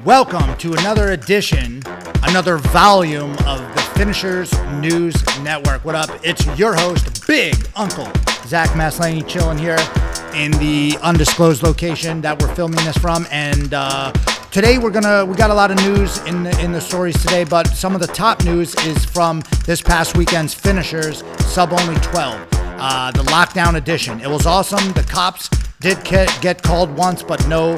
Welcome to another edition, another volume of the Finishers News Network. What up? It's your host, Big Uncle Zach Maslany, chilling here in the undisclosed location that we're filming this from. And today we got a lot of news in the stories today, but some of the top news is from this past weekend's Finishers Sub Only 12, the lockdown edition. It was awesome. The cops did get called once, but no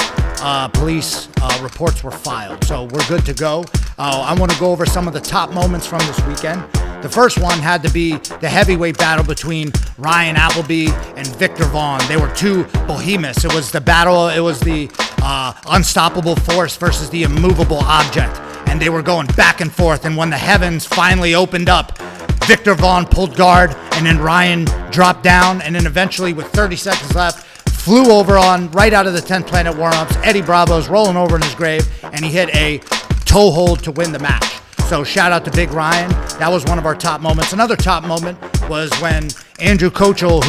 police reports were filed. So we're good to go. I want to go over some of the top moments from this weekend. The first one had to be the heavyweight battle between Ryan Appleby and Victor Vaughn. They were two behemoths. It was the battle. It was the unstoppable force versus the immovable object. And they were going back and forth. And when the heavens finally opened up, Victor Vaughn pulled guard, and then Ryan dropped down. And then eventually, with 30 seconds left, flew over on right out of the 10th Planet warm-ups. Eddie Bravo's rolling over in his grave, and he hit a toe hold to win the match. So shout out to Big Ryan. That was one of our top moments. Another top moment was when Andrew Kochel,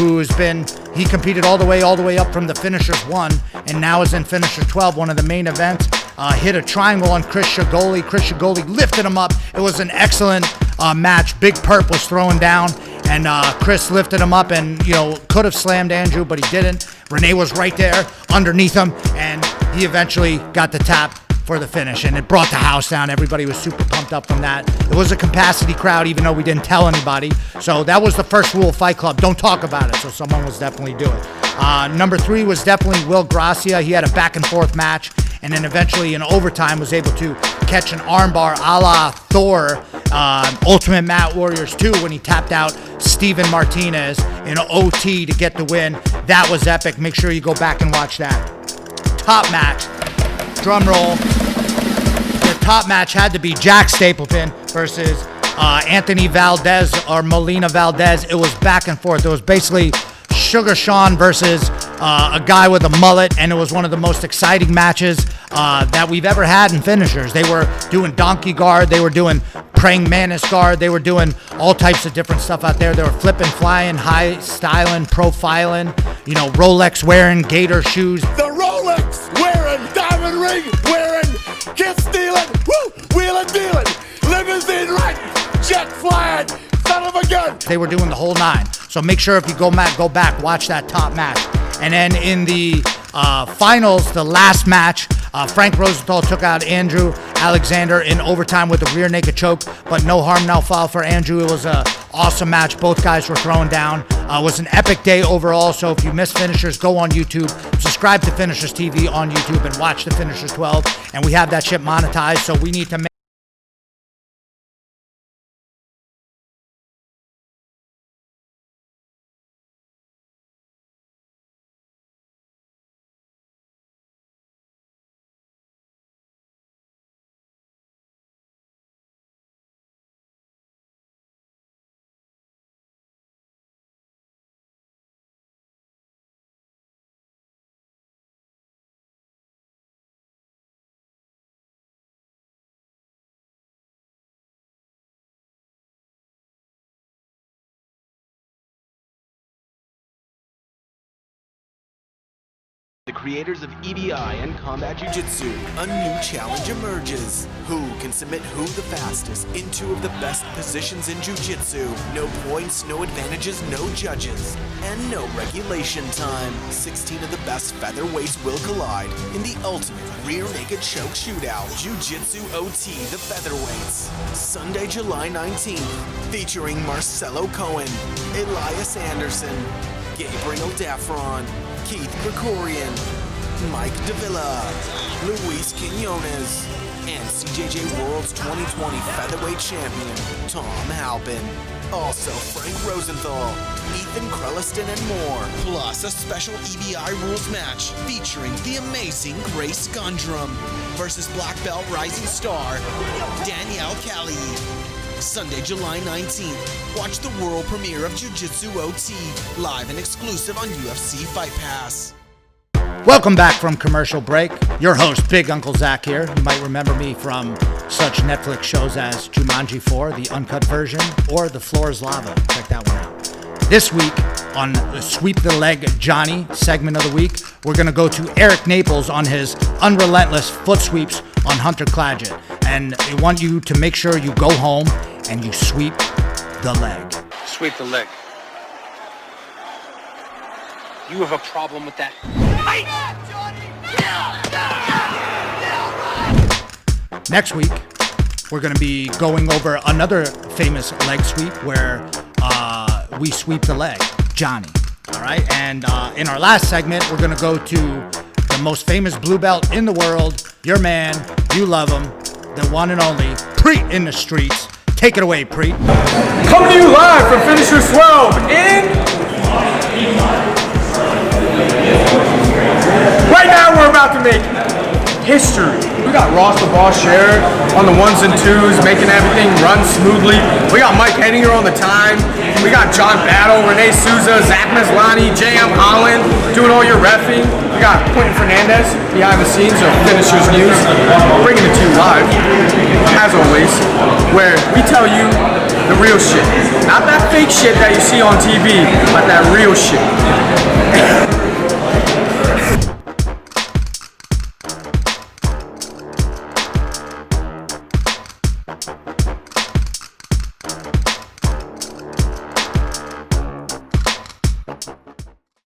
he competed all the way up from the Finishers 1, and now is in Finisher 12, one of the main events, hit a triangle on Chris Shigoli. Chris Shigoli lifted him up. It was an excellent match. Big Perp was throwing down, and Chris lifted him up and, could have slammed Andrew, but he didn't. Renee was right there underneath him, and he eventually got the tap for the finish, and it brought the house down. Everybody was super pumped up from that. It was a capacity crowd, even though we didn't tell anybody. So that was the first rule of Fight Club. Don't talk about it. So someone was definitely doing it. Number 3 was definitely Will Gracia. He had a back and forth match, and then eventually in overtime was able to catch an armbar a la Thor, Ultimate Mat Warriors 2, when he tapped out Steven Martinez in OT to get the win. That was epic. Make sure you go back and watch that. Top match. Drum roll. The top match had to be Jack Stapleton versus Anthony Valdez or Molina Valdez. It was back and forth. It was basically Sugar Sean versus a guy with a mullet, and it was one of the most exciting matches that we've ever had in Finishers. They were doing donkey guard, they were doing praying mantis guard, they were doing all types of different stuff out there. They were flipping, flying, high styling, profiling, Rolex wearing, gator shoes. The Rolex wearing, diamond ring wearing, kiss stealing, wheeling dealing, limousine riding, jet flying, son of a gun. They were doing the whole 9. So make sure if you go back, watch that top match. And then in the finals, the last match, Frank Rosenthal took out Andrew Alexander in overtime with a rear naked choke, but no harm, no foul for Andrew. It was an awesome match. Both guys were throwing down. It was an epic day overall. So if you missed Finishers, go on YouTube, subscribe to Finishers TV on YouTube, and watch the Finishers 12. And we have that shit monetized, so we need to make the creators of EBI and Combat Jiu-Jitsu, a new challenge emerges. Who can submit who the fastest in 2 of the best positions in Jiu-Jitsu? No points, no advantages, no judges, and no regulation time. 16 of the best featherweights will collide in the ultimate rear naked choke shootout. Jiu-Jitsu OT, the featherweights. Sunday, July 19th, featuring Marcelo Cohen, Elias Anderson, Gabriel Dafron, Keith Krikorian, Mike Davila, Luis Quinones, and CJJ World's 2020 Featherweight Champion, Tom Halpin. Also Frank Rosenthal, Ethan Krelliston, and more. Plus a special EBI rules match featuring the amazing Grace Gondrum versus Black Belt Rising Star, Danielle Callie. Sunday, July 19th. Watch the world premiere of Jiu-Jitsu OT, live and exclusive on UFC Fight Pass. Welcome back from commercial break. Your host, Big Uncle Zach here. You might remember me from such Netflix shows as Jumanji 4, the uncut version, or The Floor is Lava. Check that one out. This week on the Sweep the Leg Johnny segment of the week, we're going to go to Eric Naples on his unrelentless foot sweeps on Hunter Clagett. And I want you to make sure you go home and you sweep the leg. Sweep the leg. You have a problem with that? Next week, we're going to be going over another famous leg sweep where we sweep the leg, Johnny. All right, and in our last segment, we're going to go to the most famous blue belt in the world, your man, you love him, the one and only Preet in the streets. Take it away, Preet. Coming to you live from Finisher 12 Right now we're about to make history. We got Ross the Boss Share on the ones and twos, making everything run smoothly. We got Mike Henninger on the time. We got John Battle, Renee Souza, Zach Maslany, J.M. Holland doing all your reffing. We got Quentin Fernandez behind the scenes of Finishers News, bringing it to you live, as always, where we tell you the real shit. Not that fake shit that you see on TV, but that real shit.